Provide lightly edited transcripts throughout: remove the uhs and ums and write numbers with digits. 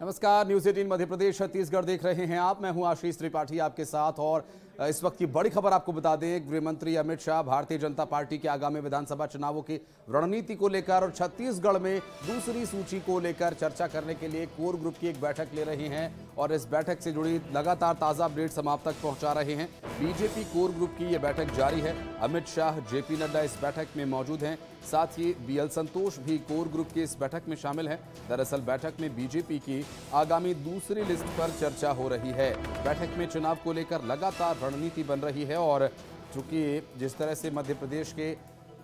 नमस्कार, न्यूज़ 18 मध्य प्रदेश छत्तीसगढ़ देख रहे हैं आप। मैं हूं आशीष त्रिपाठी आपके साथ। और इस वक्त की बड़ी खबर आपको बता दें, गृह मंत्री अमित शाह भारतीय जनता पार्टी के आगामी विधानसभा चुनावों की रणनीति को लेकर और छत्तीसगढ़ में दूसरी सूची को लेकर चर्चा करने के लिए कोर ग्रुप की एक बैठक ले रहे हैं और इस बैठक से जुड़ी लगातार ताजा अपडेट्स हम आप तक पहुंचा रहे हैं। बीजेपी कोर ग्रुप की यह बैठक जारी है। अमित शाह, जेपी नड्डा इस बैठक में मौजूद हैं। साथ ही बीएल संतोष भी कोर ग्रुप की इस बैठक में शामिल हैं। दरअसल बैठक में बीजेपी की आगामी दूसरी लिस्ट पर चर्चा हो रही है। बैठक में चुनाव को लेकर लगातार रणनीति बन रही है और चूंकि जिस तरह से मध्य प्रदेश के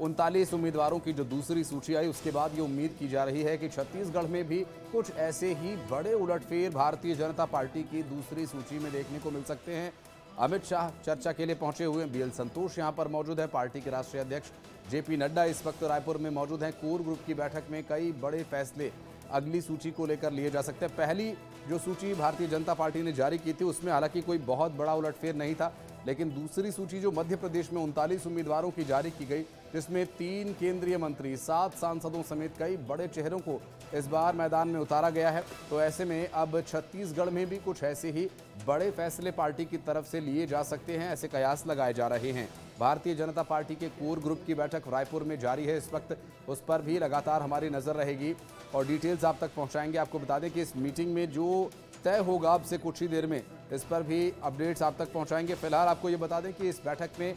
39 उम्मीदवारों की जो दूसरी सूची आई, उसके बाद ये उम्मीद की जा रही है कि छत्तीसगढ़ में भी कुछ ऐसे ही बड़े उलटफेर भारतीय जनता पार्टी की दूसरी सूची में देखने को मिल सकते हैं। अमित शाह चर्चा के लिए पहुंचे हुए हैं। बीएल संतोष यहां पर मौजूद है। पार्टी के राष्ट्रीय अध्यक्ष जेपी नड्डा इस वक्त रायपुर में मौजूद हैं। कोर ग्रुप की बैठक में कई बड़े फैसले अगली सूची को लेकर लिए जा सकते हैं। पहली जो सूची भारतीय जनता पार्टी ने जारी की थी, उसमें हालांकि कोई बहुत बड़ा उलटफेर नहीं था, लेकिन दूसरी सूची जो मध्य प्रदेश में 39 उम्मीदवारों की जारी की गई, जिसमें 3 केंद्रीय मंत्री, 7 सांसदों समेत कई बड़े चेहरों को इस बार मैदान में उतारा गया है। तो ऐसे में अब छत्तीसगढ़ में भी कुछ ऐसे ही बड़े फैसले पार्टी की तरफ से लिए जा सकते हैं, ऐसे कयास लगाए जा रहे हैं। भारतीय जनता पार्टी के कोर ग्रुप की बैठक रायपुर में जारी है इस वक्त, उस पर भी लगातार हमारी नजर रहेगी और डिटेल्स आप तक पहुंचाएंगे। आपको बता दें कि इस मीटिंग में जो तय होगा अब से कुछ ही देर में, इस पर भी अपडेट्स आप तक पहुंचाएंगे। फिलहाल आपको ये बता दें कि इस बैठक में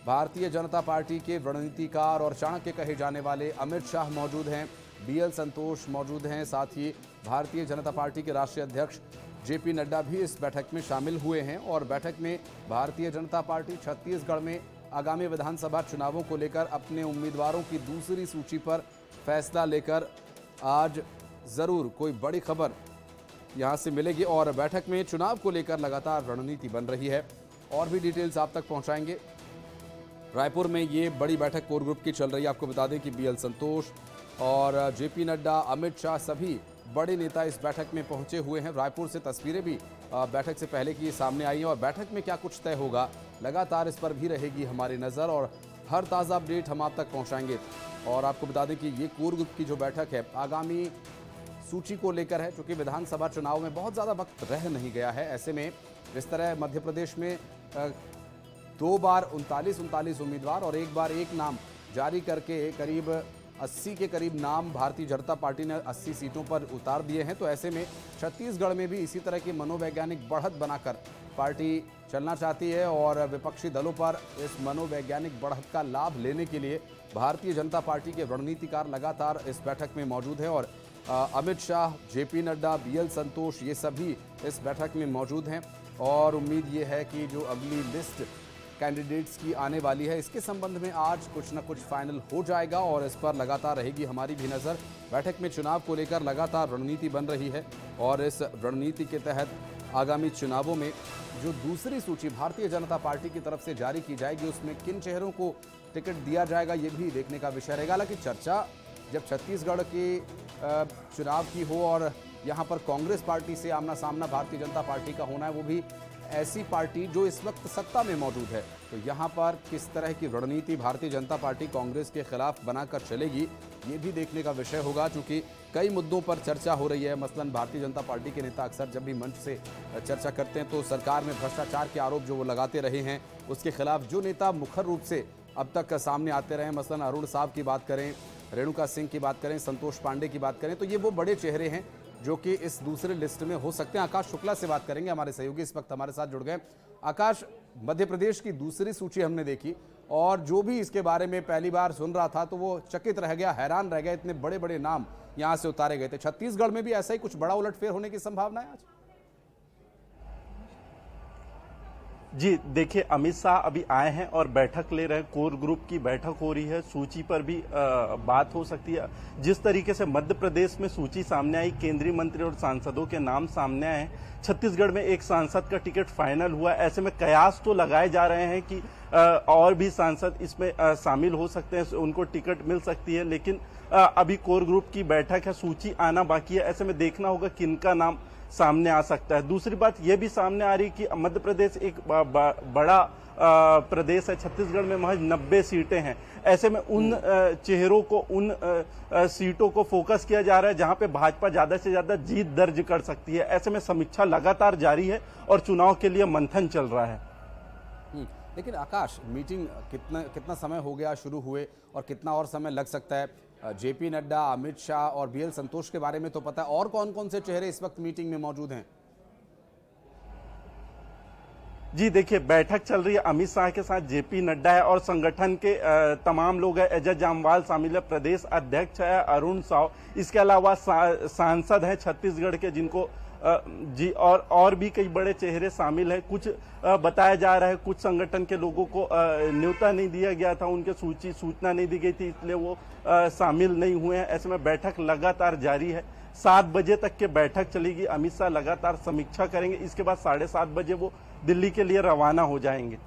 भारतीय जनता पार्टी के रणनीतिकार और चाणक्य कहे जाने वाले अमित शाह मौजूद हैं, बीएल संतोष मौजूद हैं, साथ ही भारतीय जनता पार्टी के राष्ट्रीय अध्यक्ष जेपी नड्डा भी इस बैठक में शामिल हुए हैं। और बैठक में भारतीय जनता पार्टी छत्तीसगढ़ में आगामी विधानसभा चुनावों को लेकर अपने उम्मीदवारों की दूसरी सूची पर फैसला लेकर आज जरूर कोई बड़ी खबर यहां से मिलेगी और बैठक में चुनाव को लेकर लगातार रणनीति बन रही है। और भी डिटेल्स आप तक पहुंचाएंगे। रायपुर में ये बड़ी बैठक कोर ग्रुप की चल रही है। आपको बता दें कि बीएल संतोष और जेपी नड्डा, अमित शाह सभी बड़े नेता इस बैठक में पहुंचे हुए हैं। रायपुर से तस्वीरें भी बैठक से पहले की सामने आई हैं और बैठक में क्या कुछ तय होगा, लगातार इस पर भी रहेगी हमारी नज़र और हर ताज़ा अपडेट हम आप तक पहुंचाएंगे। और आपको बता दें कि ये कोर ग्रुप की जो बैठक है आगामी सूची को लेकर है, क्योंकि विधानसभा चुनाव में बहुत ज़्यादा वक्त रह नहीं गया है। ऐसे में इस तरह मध्य प्रदेश में 2 बार 39 उम्मीदवार और एक बार एक नाम जारी करके करीब 80 के करीब नाम भारतीय जनता पार्टी ने 80 सीटों पर उतार दिए हैं। तो ऐसे में छत्तीसगढ़ में भी इसी तरह की मनोवैज्ञानिक बढ़त बनाकर पार्टी चलना चाहती है और विपक्षी दलों पर इस मनोवैज्ञानिक बढ़त का लाभ लेने के लिए भारतीय जनता पार्टी के रणनीतिकार लगातार इस बैठक में मौजूद है। और अमित शाह, जेपी नड्डा, बीएल संतोष ये सभी इस बैठक में मौजूद हैं और उम्मीद ये है कि जो अगली लिस्ट कैंडिडेट्स की आने वाली है, इसके संबंध में आज कुछ न कुछ फाइनल हो जाएगा और इस पर लगातार रहेगी हमारी भी नज़र। बैठक में चुनाव को लेकर लगातार रणनीति बन रही है और इस रणनीति के तहत आगामी चुनावों में जो दूसरी सूची भारतीय जनता पार्टी की तरफ से जारी की जाएगी, उसमें किन चेहरों को टिकट दिया जाएगा, ये भी देखने का विषय रहेगा। हालांकि चर्चा जब छत्तीसगढ़ के चुनाव की हो और यहाँ पर कांग्रेस पार्टी से आमना सामना भारतीय जनता पार्टी का होना है, वो भी ऐसी पार्टी जो इस वक्त सत्ता में मौजूद है, तो यहाँ पर किस तरह की रणनीति भारतीय जनता पार्टी कांग्रेस के खिलाफ बनाकर चलेगी, ये भी देखने का विषय होगा। क्योंकि कई मुद्दों पर चर्चा हो रही है। मसलन भारतीय जनता पार्टी के नेता अक्सर जब भी मंच से चर्चा करते हैं तो सरकार में भ्रष्टाचार के आरोप जो वो लगाते रहे हैं, उसके खिलाफ जो नेता मुखर रूप से अब तक सामने आते रहे, मसलन अरुण साहब की बात करें, रेणुका सिंह की बात करें, संतोष पांडे की बात करें, तो ये वो बड़े चेहरे हैं जो कि इस दूसरे लिस्ट में हो सकते हैं। आकाश शुक्ला से बात करेंगे, हमारे सहयोगी इस वक्त हमारे साथ जुड़ गए। आकाश, मध्य प्रदेश की दूसरी सूची हमने देखी और जो भी इसके बारे में पहली बार सुन रहा था तो वो चकित रह गया, हैरान रह गया, इतने बड़े बड़े नाम यहां से उतारे गए थे। छत्तीसगढ़ में भी ऐसा ही कुछ बड़ा उलटफेर होने की संभावना है आज? जी देखिए, अमित शाह अभी आए हैं और बैठक ले रहे हैं। कोर ग्रुप की बैठक हो रही है, सूची पर भी बात हो सकती है। जिस तरीके से मध्य प्रदेश में सूची सामने आई, केंद्रीय मंत्री और सांसदों के नाम सामने आए, छत्तीसगढ़ में एक सांसद का टिकट फाइनल हुआ। ऐसे में कयास तो लगाए जा रहे हैं कि और भी सांसद इसमें शामिल हो सकते हैं, उनको टिकट मिल सकती है। लेकिन अभी कोर ग्रुप की बैठक है, सूची आना बाकी है। ऐसे में देखना होगा किनका नाम सामने आ सकता है। दूसरी बात यह भी सामने आ रही कि मध्य प्रदेश एक बड़ा प्रदेश है, छत्तीसगढ़ में महज 90 सीटें हैं। ऐसे में उन चेहरों को, उन सीटों को फोकस किया जा रहा है जहां पे भाजपा ज्यादा से ज्यादा जीत दर्ज कर सकती है। ऐसे में समीक्षा लगातार जारी है और चुनाव के लिए मंथन चल रहा है। लेकिन आकाश, मीटिंग कितना समय हो गया शुरू हुए और कितना और समय लग सकता है? जेपी नड्डा, अमित शाह और बीएल संतोष के बारे में तो पता है, और कौन कौन से चेहरे इस वक्त मीटिंग में मौजूद हैं? जी देखिए, बैठक चल रही है। अमित शाह के साथ जेपी नड्डा है और संगठन के तमाम लोग हैं। एजाज जामवाल शामिल है, प्रदेश अध्यक्ष है अरुण साव, इसके अलावा सांसद हैं छत्तीसगढ़ के जिनको जी, और भी कई बड़े चेहरे शामिल हैं। कुछ बताया जा रहा है कुछ संगठन के लोगों को न्योता नहीं दिया गया था, उनके सूचना नहीं दी गई थी, इसलिए वो शामिल नहीं हुए हैं। ऐसे में बैठक लगातार जारी है। 7 बजे तक के बैठक चलेगी। अमित शाह लगातार समीक्षा करेंगे। इसके बाद 7:30 बजे वो दिल्ली के लिए रवाना हो जाएंगे।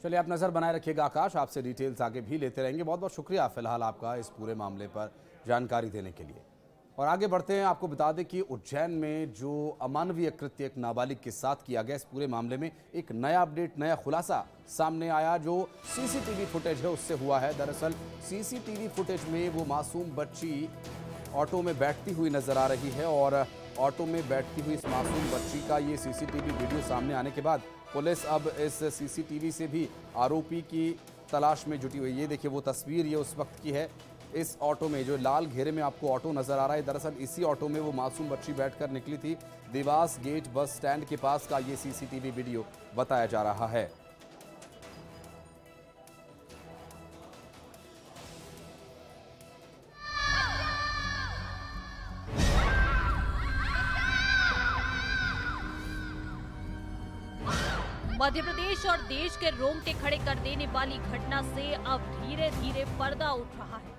चलिए, आप नजर बनाए रखिएगा आकाश, आपसे डिटेल्स आगे भी लेते रहेंगे। बहुत बहुत शुक्रिया फिलहाल आपका इस पूरे मामले पर जानकारी देने के लिए। और आगे बढ़ते हैं, आपको बता दें कि उज्जैन में जो अमानवीय कृत्य एक नाबालिग के साथ किया गया, इस पूरे मामले में एक नया अपडेट, नया खुलासा सामने आया जो सीसीटीवी फुटेज है उससे हुआ है। दरअसल सीसीटीवी फुटेज में वो मासूम बच्ची ऑटो में बैठती हुई नजर आ रही है और ऑटो में बैठती हुई इस मासूम बच्ची का ये सीसीटीवी वीडियो सामने आने के बाद पुलिस अब इस सीसीटीवी से भी आरोपी की तलाश में जुटी हुई। ये देखिए वो तस्वीर, ये उस वक्त की है। इस ऑटो में, जो लाल घेरे में आपको ऑटो नजर आ रहा है, दरअसल इसी ऑटो में वो मासूम बच्ची बैठकर निकली थी। देवास गेट बस स्टैंड के पास का ये सीसीटीवी वीडियो बताया जा रहा है। मध्य प्रदेश और देश के रोंगटे खड़े कर देने वाली घटना से अब धीरे धीरे पर्दा उठ रहा है।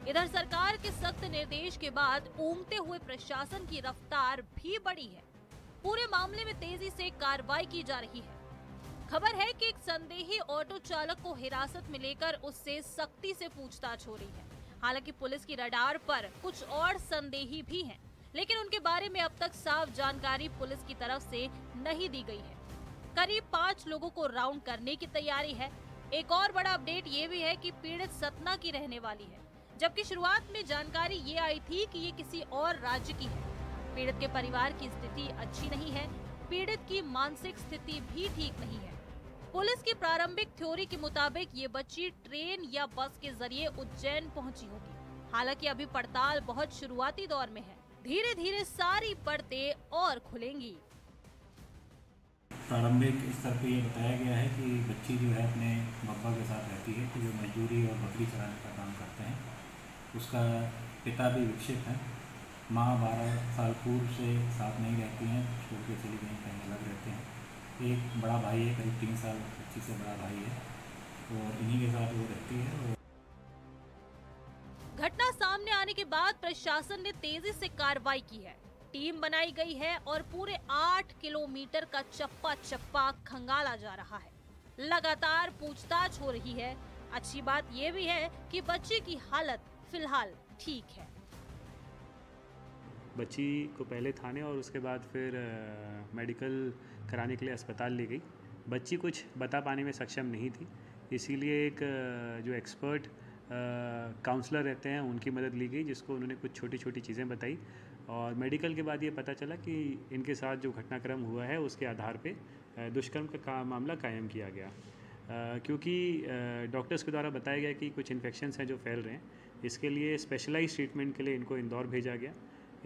इधर सरकार के सख्त निर्देश के बाद ऊंघते हुए प्रशासन की रफ्तार भी बढ़ी है। पूरे मामले में तेजी से कार्रवाई की जा रही है। खबर है कि एक संदेही ऑटो चालक को हिरासत में लेकर उससे सख्ती से पूछताछ हो रही है। हालांकि पुलिस की रडार पर कुछ और संदेही भी हैं, लेकिन उनके बारे में अब तक साफ जानकारी पुलिस की तरफ से नहीं दी गई है। करीब 5 लोगों को राउंड करने की तैयारी है। एक और बड़ा अपडेट ये भी है कि पीड़ित सतना की रहने वाली है, जबकि शुरुआत में जानकारी ये आई थी कि ये किसी और राज्य की है। पीड़ित के परिवार की स्थिति अच्छी नहीं है। पीड़ित की मानसिक स्थिति भी ठीक नहीं है। पुलिस की प्रारंभिक थ्योरी के मुताबिक ये बच्ची ट्रेन या बस के जरिए उज्जैन पहुंची होगी। हालांकि अभी पड़ताल बहुत शुरुआती दौर में है। धीरे धीरे सारी परतें और खुलेंगी। प्रारंभिक स्तर पे ये बताया गया है कि बच्ची जो है अपने पापा के साथ रहती है, तो जो मजदूरी और बकरी चराने का काम करते हैं। उसका पिता भी विक्षिप्त है। माँ 12 साल पूर्व से साथ नहीं रहती हैं, छोड़ के चली गई, कहीं अलग रहते हैं। एक बड़ा भाई है, करीब 3 साल बच्ची से बड़ा भाई है, और इन्हीं के साथ वो रहती है। घटना सामने आने के बाद प्रशासन ने तेजी से कार्रवाई की है। टीम बनाई गई है और पूरे 8 किलोमीटर का चप्पा चप्पा खंगाला जा रहा है। लगातार पूछताछ हो रही है। अच्छी बात यह भी है कि बच्ची की हालत फिलहाल ठीक है। बच्ची को पहले थाने और उसके बाद फिर मेडिकल कराने के लिए अस्पताल ले गई। बच्ची कुछ बता पाने में सक्षम नहीं थी, इसीलिए एक जो एक्सपर्ट काउंसलर रहते हैं उनकी मदद ली गई, जिसको उन्होंने कुछ छोटी छोटी चीज़ें बताई। और मेडिकल के बाद ये पता चला कि इनके साथ जो घटनाक्रम हुआ है उसके आधार पे दुष्कर्म का मामला कायम किया गया। क्योंकि डॉक्टर्स के द्वारा बताया गया कि कुछ इन्फेक्शंस हैं जो फैल रहे हैं, इसके लिए स्पेशलाइज ट्रीटमेंट के लिए इनको इंदौर भेजा गया।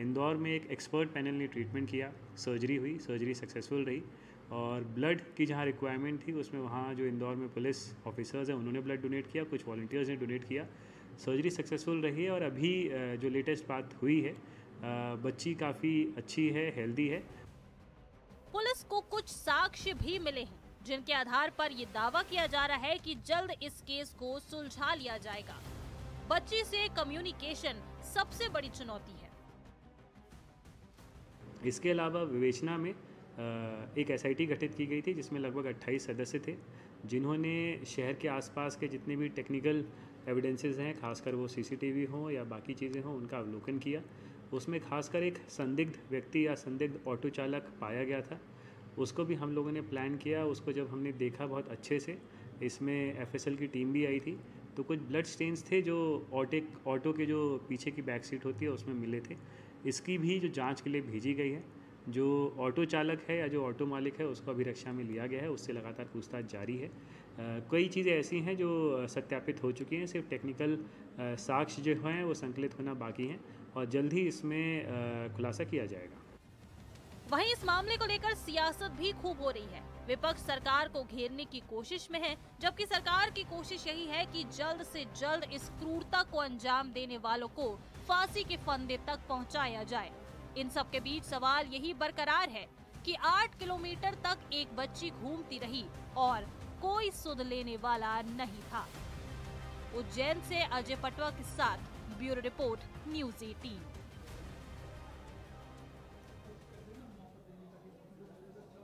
इंदौर में एक एक्सपर्ट पैनल ने ट्रीटमेंट किया, सर्जरी हुई, सर्जरी सक्सेसफुल रही। और ब्लड की जहाँ रिक्वायरमेंट थी उसमें वहाँ जो इंदौर में पुलिस ऑफिसर्स हैं उन्होंने ब्लड डोनेट किया, कुछ वॉलंटियर्स ने डोनेट किया। सर्जरी सक्सेसफुल रही है और अभी जो लेटेस्ट बात हुई है, बच्ची काफ़ी अच्छी है, हेल्दी है। पुलिस को कुछ साक्ष्य भी मिले हैं जिनके आधार पर ये दावा किया जा रहा है कि जल्द इस केस को सुलझा लिया जाएगा। बच्ची से कम्युनिकेशन सबसे बड़ी चुनौती है। इसके अलावा विवेचना में एक एसआईटी गठित की गई थी जिसमें लगभग 28 सदस्य थे, जिन्होंने शहर के आसपास के जितने भी टेक्निकल एविडेंसेस हैं, खासकर वो सीसीटीवी हों या बाकी चीज़ें हों, उनका अवलोकन किया। उसमें खासकर एक संदिग्ध व्यक्ति या संदिग्ध ऑटो चालक पाया गया था उसको भी हम लोगों ने प्लान किया। उसको जब हमने देखा बहुत अच्छे से, इसमें FSL की टीम भी आई थी, तो कुछ ब्लड स्टेन्स थे जो ऑटो के जो पीछे की बैक सीट होती है उसमें मिले थे। इसकी भी जो जांच के लिए भेजी गई है। जो ऑटो चालक है या जो ऑटो मालिक है उसको अभिरक्षा में लिया गया है, उससे लगातार पूछताछ जारी है। कई चीज़ें ऐसी हैं जो सत्यापित हो चुकी हैं, सिर्फ टेक्निकल साक्ष्य जो हैं वो संकलित होना बाकी हैं और जल्द ही इसमें खुलासा किया जाएगा। वहीं इस मामले को लेकर सियासत भी खूब हो रही है। विपक्ष सरकार को घेरने की कोशिश में है, जबकि सरकार की कोशिश यही है कि जल्द से जल्द इस क्रूरता को अंजाम देने वालों को फांसी के फंदे तक पहुंचाया जाए। इन सब के बीच सवाल यही बरकरार है कि 8 किलोमीटर तक एक बच्ची घूमती रही और कोई सुध लेने वाला नहीं था। उज्जैन से अजय पटवा के साथ ब्यूरो रिपोर्ट, न्यूज़ 18।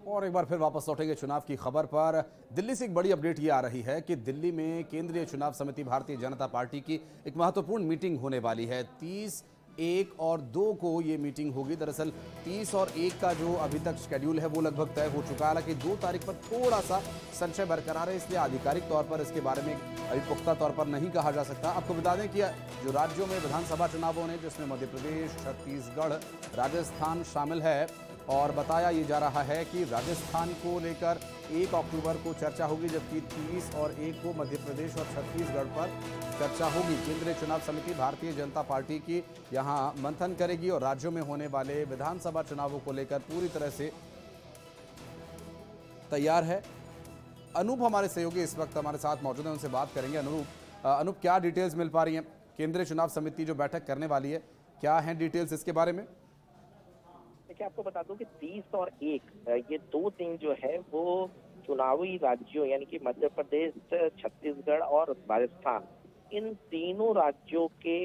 और एक बार फिर वापस लौटेंगे चुनाव की खबर पर। दिल्ली से एक बड़ी अपडेट ये आ रही है कि दिल्ली में केंद्रीय चुनाव समिति भारतीय जनता पार्टी की एक महत्वपूर्ण मीटिंग होने वाली है। 30, 1 और 2 को ये मीटिंग होगी। दरअसल 30 और 1 का जो अभी तक शेड्यूल है वो लगभग तय हो चुका है, हालांकि 2 तारीख पर थोड़ा सा संशय बरकरार है, इसलिए आधिकारिक तौर पर इसके बारे में अभी पुख्ता तौर पर नहीं कहा जा सकता। आपको बता दें कि जो राज्यों में विधानसभा चुनाव होने, जिसमें मध्य प्रदेश, छत्तीसगढ़, राजस्थान शामिल है, और बताया ये जा रहा है कि राजस्थान को लेकर 1 अक्टूबर को चर्चा होगी, जबकि 30 और 1 को मध्य प्रदेश और छत्तीसगढ़ पर चर्चा होगी। केंद्रीय चुनाव समिति भारतीय जनता पार्टी की यहां मंथन करेगी और राज्यों में होने वाले विधानसभा चुनावों को लेकर पूरी तरह से तैयार है। अनूप हमारे सहयोगी इस वक्त हमारे साथ मौजूद हैं, उनसे बात करेंगे। अनूप, क्या डिटेल्स मिल पा रही हैं? केंद्रीय चुनाव समिति जो बैठक करने वाली है, क्या हैं डिटेल्स इसके बारे में? देखिए, आपको बता दूं कि 30 और 1 ये 2 दिन जो है वो चुनावी राज्यों यानी कि मध्य प्रदेश, छत्तीसगढ़ और राजस्थान, इन तीनों राज्यों के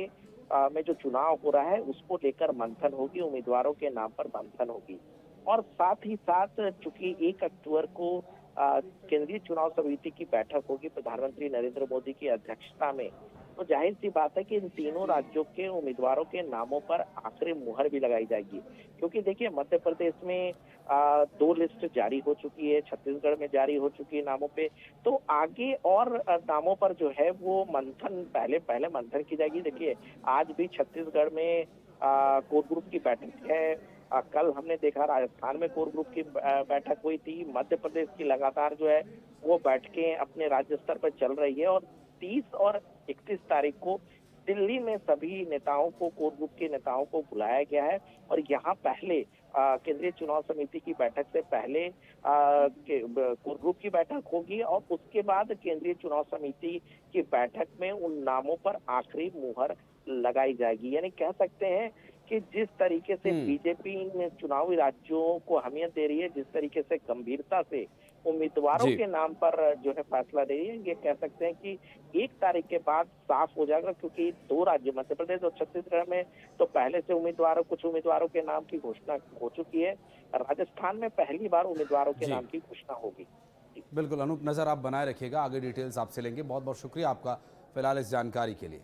में जो चुनाव हो रहा है उसको लेकर मंथन होगी, उम्मीदवारों के नाम पर मंथन होगी। और साथ ही साथ चूंकि 1 अक्टूबर को केंद्रीय चुनाव समिति की बैठक होगी प्रधानमंत्री नरेंद्र मोदी की अध्यक्षता में, तो जाहिर सी बात है कि इन तीनों राज्यों के उम्मीदवारों के नामों पर आखिरी मुहर भी लगाई जाएगी। क्योंकि देखिए, मध्य प्रदेश में 2 लिस्ट जारी हो चुकी है, छत्तीसगढ़ में जारी हो चुकी है नामों पे, तो आगे और नामों पर जो है वो मंथन पहले मंथन की जाएगी। देखिए, आज भी छत्तीसगढ़ में कोर ग्रुप की बैठक है, कल हमने देखा राजस्थान में कोर ग्रुप की बैठक हुई थी, मध्य प्रदेश की लगातार जो है वो बैठकें अपने राज्य स्तर पर चल रही है। और 30 और 31 तारीख को दिल्ली में सभी नेताओं को, कोर ग्रुप के नेताओं को बुलाया गया है और यहाँ पहले केंद्रीय चुनाव समिति की बैठक से पहले कोर ग्रुप की बैठक होगी और उसके बाद केंद्रीय चुनाव समिति की बैठक में उन नामों पर आखिरी मुहर लगाई जाएगी। यानी कह सकते हैं कि जिस तरीके से बीजेपी इन चुनावी राज्यों को अहमियत दे रही है, जिस तरीके से गंभीरता से उम्मीदवारों के नाम पर जो है फैसला दे रही है, ये कह सकते हैं कि 1 तारीख के बाद साफ हो जाएगा। क्योंकि 2 राज्य मध्य प्रदेश और छत्तीसगढ़ में तो पहले से कुछ उम्मीदवारों के नाम की घोषणा हो चुकी है, राजस्थान में पहली बार उम्मीदवारों के नाम की घोषणा होगी। बिल्कुल अनूप, नजर आप बनाए रखिएगा, आगे डिटेल्स आपसे लेंगे। बहुत बहुत शुक्रिया आपका फिलहाल इस जानकारी के लिए।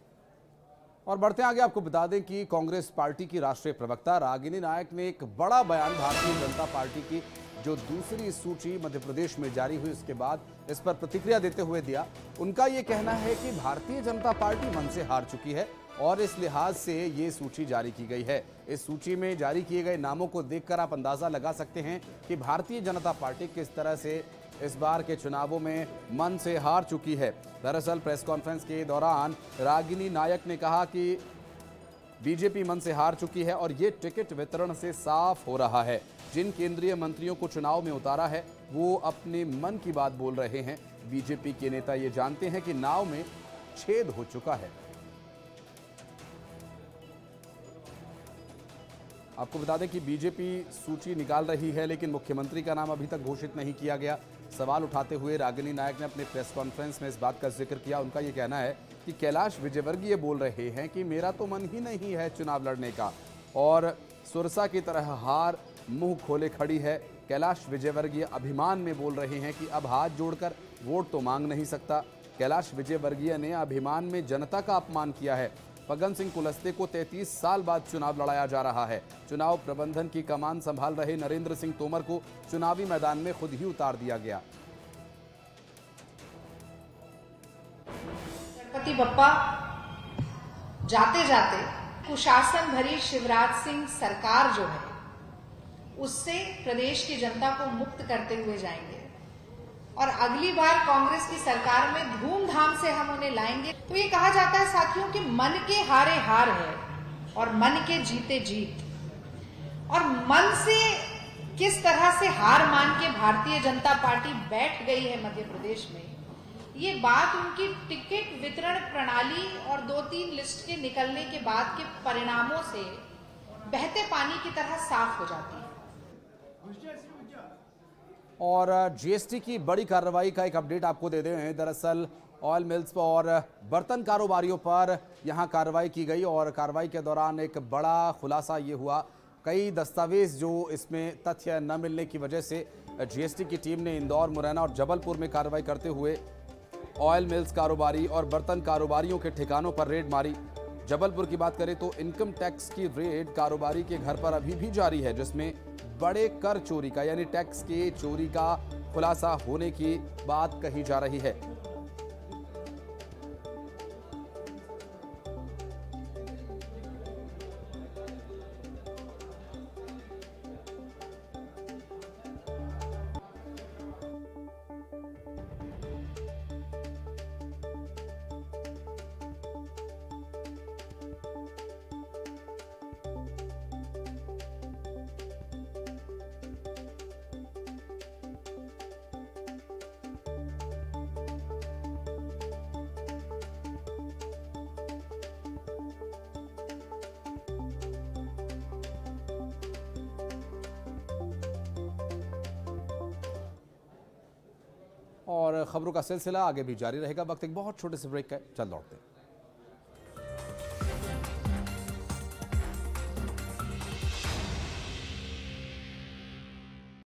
और बढ़ते आगे, आपको बता दें कि कांग्रेस पार्टी की राष्ट्रीय प्रवक्ता रागिनी नायक ने एक बड़ा बयान भारतीय जनता पार्टी की जो दूसरी सूची मध्य प्रदेश में जारी हुई उसके बाद इस पर प्रतिक्रिया देते हुए दिया। उनका ये कहना है कि भारतीय जनता पार्टी मन से हार चुकी है और इस लिहाज से ये सूची जारी की गई है। इस सूची में जारी किए गए नामों को देखकर आप अंदाजा लगा सकते हैं कि भारतीय जनता पार्टी किस तरह से इस बार के चुनावों में मन से हार चुकी है। दरअसल प्रेस कॉन्फ्रेंस के दौरान रागिनी नायक ने कहा कि बीजेपी मन से हार चुकी है और ये टिकट वितरण से साफ हो रहा है। जिन केंद्रीय मंत्रियों को चुनाव में उतारा है वो अपने मन की बात बोल रहे हैं। बीजेपी के नेता ये जानते हैं कि नाव में छेद हो चुका है। आपको बता दें कि बीजेपी सूची निकाल रही है लेकिन मुख्यमंत्री का नाम अभी तक घोषित नहीं किया गया। सवाल उठाते हुए रागिनी नायक ने अपने प्रेस कॉन्फ्रेंस में इस बात का जिक्र किया। उनका ये कहना है कि कैलाश विजयवर्गीय बोल रहे हैं कि मेरा तो मन ही नहीं है चुनाव लड़ने का और सुरसा की तरह हार मुंह खोले खड़ी है। कैलाश विजयवर्गीय अभिमान में बोल रहे हैं कि अब हाथ जोड़कर वोट तो मांग नहीं सकता। कैलाश विजयवर्गीय ने अभिमान में जनता का अपमान किया है। फग्गन सिंह कुलस्ते को 33 साल बाद चुनाव लड़ाया जा रहा है। चुनाव प्रबंधन की कमान संभाल रहे नरेंद्र सिंह तोमर को चुनावी मैदान में खुद ही उतार दिया गया। गणपति बप्पा जाते जाते कुशासन भरी शिवराज सिंह सरकार जो है उससे प्रदेश की जनता को मुक्त करते हुए जाएंगे और अगली बार कांग्रेस की सरकार में धूमधाम से हम उन्हें लाएंगे। तो ये कहा जाता है साथियों कि मन के हारे हार है और मन के जीते जीत, और मन से किस तरह से हार मान के भारतीय जनता पार्टी बैठ गई है मध्य प्रदेश में, ये बात उनकी टिकट वितरण प्रणाली और 2-3 लिस्ट के निकलने के बाद के परिणामों से बहते पानी की तरह साफ हो जाती है। और जीएसटी की बड़ी कार्रवाई का एक अपडेट आपको दे दें। दरअसल ऑयल मिल्स पर और बर्तन कारोबारियों पर यहां कार्रवाई की गई और कार्रवाई के दौरान एक बड़ा खुलासा ये हुआ, कई दस्तावेज जो इसमें तथ्य न मिलने की वजह से जीएसटी की टीम ने इंदौर, मुरैना और जबलपुर में कार्रवाई करते हुए ऑयल मिल्स कारोबारी और बर्तन कारोबारियों के ठिकानों पर रेड मारी। जबलपुर की बात करें तो इनकम टैक्स की रेड कारोबारी के घर पर अभी भी जारी है, जिसमें बड़े कर चोरी का यानी टैक्स के चोरी का खुलासा होने की बात कही जा रही है। और खबरों का सिलसिला आगे भी जारी रहेगा। वक्त एक बहुत छोटे से ब्रेक का है, चल लौटते हैं।